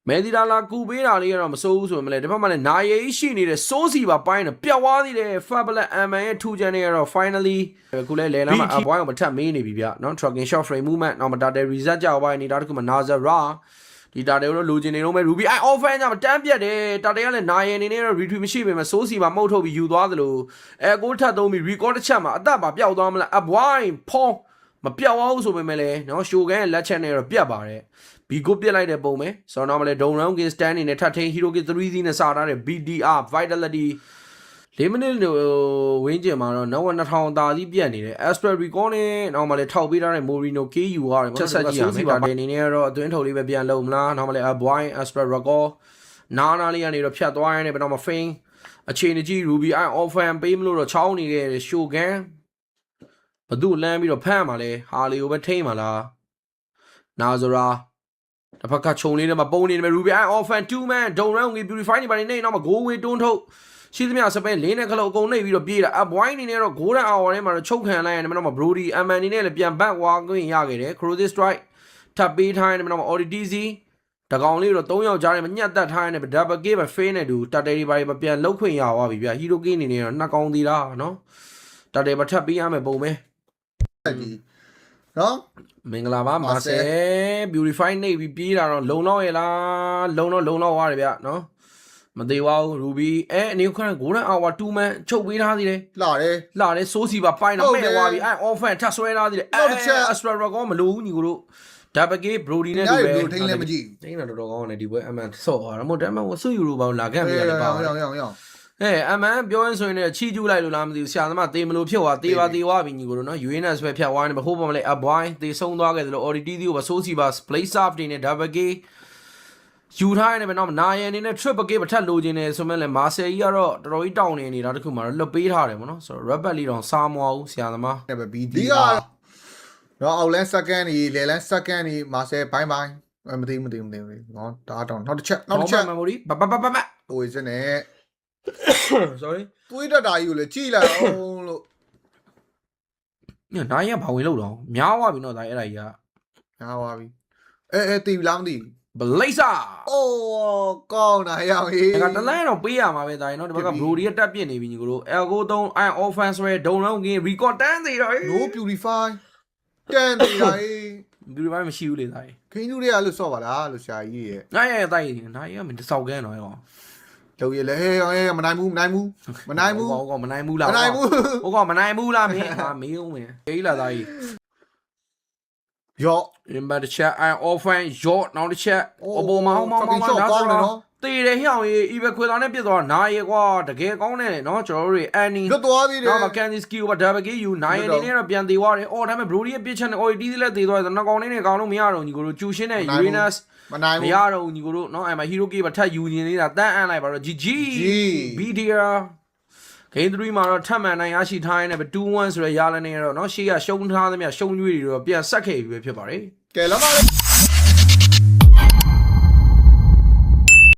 မဲဒီလာလာကူပေးတာလေးကတော့မစိုးဘူးဆိုမှလည်းဒီဘက်မှာလည်းနာရီရှိနေတဲ့စိုးစီပါပိုင်းတော့ပြတ်သွားသေးတယ် Fabulous Aman ရဲ့ထူချန်နေကတော့ finally ခုလဲလဲလာမှာအပွိုင်းကိုမထပ်မေးနေပြီဗျနော် trucking short frame movement နောက်မှာဒါတယ် reset ကြောက်ပိုင်းနေတာတခုမှာ Nazara ဒီတာတယ်ကိုလိုချင်နေတော့မဲ့ Ruby offense ကမတန်းပြတ်တယ်တာတယ်ကလည်းနာရီအနေနဲ့တော့ retreat မရှိပေမဲ့စိုးစီပါမှုတ်ထုတ်ပြီးယူသွားသလိုကိုထပ်သုံးပြီး record တစ်ချက်မှာအသက်ပါပျောက်သွားမလားအပွိုင်းဖုံးမပျောက်အောင်ဆိုပေမဲ့လည်းနော် show ကန်ရဲ့လက်ချက်နဲ့တော့ပြတ်ပါတယ်ဘီကိုပြစ်လိုက်တဲ့ပုံပဲဆိုတော့လည်း Don Round Game Stand နေနဲ့ထပ်ထိန် Hero Kid 3 စီးနဲ့စထားတဲ့ BDR Vitality 4 မိနစ်ဝင်းကျင်မှာတော့နောက်2000တာကြီးပြတ်နေတယ် Astral Recon နဲ့နောက်မှလည်းထောက်ပေးထားတဲ့ Morino KU ရတယ်ချက်ဆက်ကြည့်ရမယ်ပါတယ်အနေနဲ့ကတော့အတွင်းထုတ်လေးပဲပြန်လုံမလားနောက်မှလည်း Aboy Astral Recon နာလေးကနေတော့ဖြတ်သွားရနေပဲနောက်မှ Fame အခြေအနေကြီး Ruby Offense ပေးမလို့တော့ချောင်းနေခဲ့တဲ့ Shogun ဘသူလမ်းပြီးတော့ဖမ်းမှာလဲဟာလီကိုပဲထိမ့်မှာလား Nazaraတစ်ဖက်ကခြုံလေးနဲ့မှာပုံနေတယ် Ruby Offense 2 man Don Round Game Purify နေပါနေနောက်မှာ goal way တွန်းထုတ်ရှိသမျှစပယ်လင်းနဲ့ခလုတ်အကုန်နှိပ်ပြီးတော့ပြေးတာ Aboy နေနဲ့တော့ golden hour ထဲမှာတော့ချုပ်ခံလိုက်ရတယ်နောက်မှာ Brody Aman နေနဲ့လည်းပြန်ဘက်ဝါခွင့်ရခဲ့တယ် Cross Strike ထပ်ပေးထားတယ်နောက်မှာ ODTZ တကောင်လေးတော့3ယောက်ကြားထဲမှာညှက်တက်ထားရတယ် Double K ပဲ Fail နဲ့တူတတ်တယ်တွေပါပြန်လုတ်ခွင့်ရသွားပြီဗျ Hero K နေနဲ့တော့နှစ်ကောင်သေးတာနော်တတ်တယ်မထပ်ပေးရမယ်ပုံပဲနော်မင်္ဂလာပါမာဆယ် Beautify နေပြီးပြေးတာတော့လုံလောက်ရဲ့လားလုံလောက်ရတယ်ဗျနော်မသေးပါဘူး Ruby အနေခန့် Golden Hour 2 man ချုပ်ပေးထားသေးတယ်လာတယ်စိုးစီပါပိုင်းတော့မဲ့သွားပြီ offense ထပ်ဆွဲထားသေးတယ်Astral Recon မလိုဘူးညီကိုတို့ Double K Brody နဲ့တူပဲထိန်းလည်းမကြည့်ထိန်းတော့တော်ကောင်းတယ်ဒီပွဲ Aman ဆော့သွားတာမဟုတ်တယ် Aman ဝဆူယူလို့ပါလာခဲ့ပြီလေပါရောAman ပြောရင်ဆိုရင်ချီကျူးလိုက်လို့လားမသိဘူးဆရာသမားတေးမလို့ဖြစ်သွားတေးပါပြီညီကိုတို့နော် UNS ပဲဖြတ်သွားနေဘခိုးပေါ်မလဲ Aboy တေးဆုံးသွားခဲ့တယ်လို့ ODTZ ကိုပါစိုးစီပါ Play Soft တွေနဲ့ Double K ယူထားရတယ်ပဲနော်နာယန်အနေနဲ့ Triple K ပတ်ထက်လိုချင်တယ်ဆိုမဲ့လည်းမာဆယ်ကြီးကတော့တော်တော်ကြီးတောင်းနေနေတာတခုမှတော့လွတ်ပေးထားတယ်ဗောနော်ဆိုတော့ Rebel လေးတော့စားမွားဘူးဆရာသမားပဲ BD ကတော့အောက်လန်း second ကြီးလေလန်း second ကြီးမာဆယ်ဘိုင်းမသိဘူးနော်ဒါတော့နောက်တစ်ချက် memory ဘဟိုစနဲ့ sorry တွေးတတ်တာကြီးကိုလည်းကြည့်လိုက်အောင်လို့ညနာယန်ဘာဝင်လို့တော့များသွားပြီနော်ဒါအဲ့ဒါကြီးကများသွားပြီတီးလားမသိဘလိစာအိုးကောင်းတာရောင်ကြီးဒါကတလန်းတော့ပေးရမှာပဲဒါရင်နော်ဒီဘက်က Brody ကတက်ပြစ်နေပြီညီကိုတို့ Elgo 3 Iron Offense ရဲ့ Don Round Game Record တန်းသေးတော့ No Purify တန်းသေးတာ Purify မရှိဘူးလေဒါရင်ခင်းကျူးတွေကလို့ဆော့ပါလားလို့ဆရာကြီးရဲ့နာယန်ရဲ့တိုက်နာယန်ကမင်းတဆောက်ကန်းတော့ရောလုံရလေမနိုင်ဘူးဟောမနိုင်ဘူးလားဟိုကောင်မနိုင်ဘူးလားမင်းမေးဦးမယ်အေးလာသားကြီးရော့ in bad chat I often ရော့နောက်တစ်ချက်အပေါ်မှာဟောင်းဒါဆိုတော့တေးတယ်ဟျောင်းရေး even ခွေသားနဲ့ပြစ်သွားနာရေကွာတကယ်ကောင်းတယ်နော်ကျွန်တော်တို့တွေ Annie လွတ်သွားသေးတယ်နောက်မှာ Candy Skill က Double K ယူနိုင်နေနေတော့ပြန်သေးသွားတယ်အော်ဒါပေမဲ့ Brody ရဲ့ပြစ်ချက်နဲ့ OD လည်းသေးသွားတယ်နောက်ကောင်လေးနဲ့ကောင်းလို့မရတော့ညီကိုတို့ကျူရှင်းနဲ့ Uranus မနိုင်ဘူးမရတော့ညီကိုတို့နော်အဲ့မှာ Hero K ပါထပ်ယူနေနေတာတန်းအန်လိုက်ပါတော့ GG BDR Game 3မှာတော့ထပ်မံနိုင်ရရှိထားတဲ့2-1ဆိုရရလနဲ့တော့နော်ရှေ့ကရှုံးထားသမျှရှုံးကျွေးတွေတော့ပြန်ဆက်ခဲ့ပြီပဲဖြစ်ပါတယ်ကဲလာပါ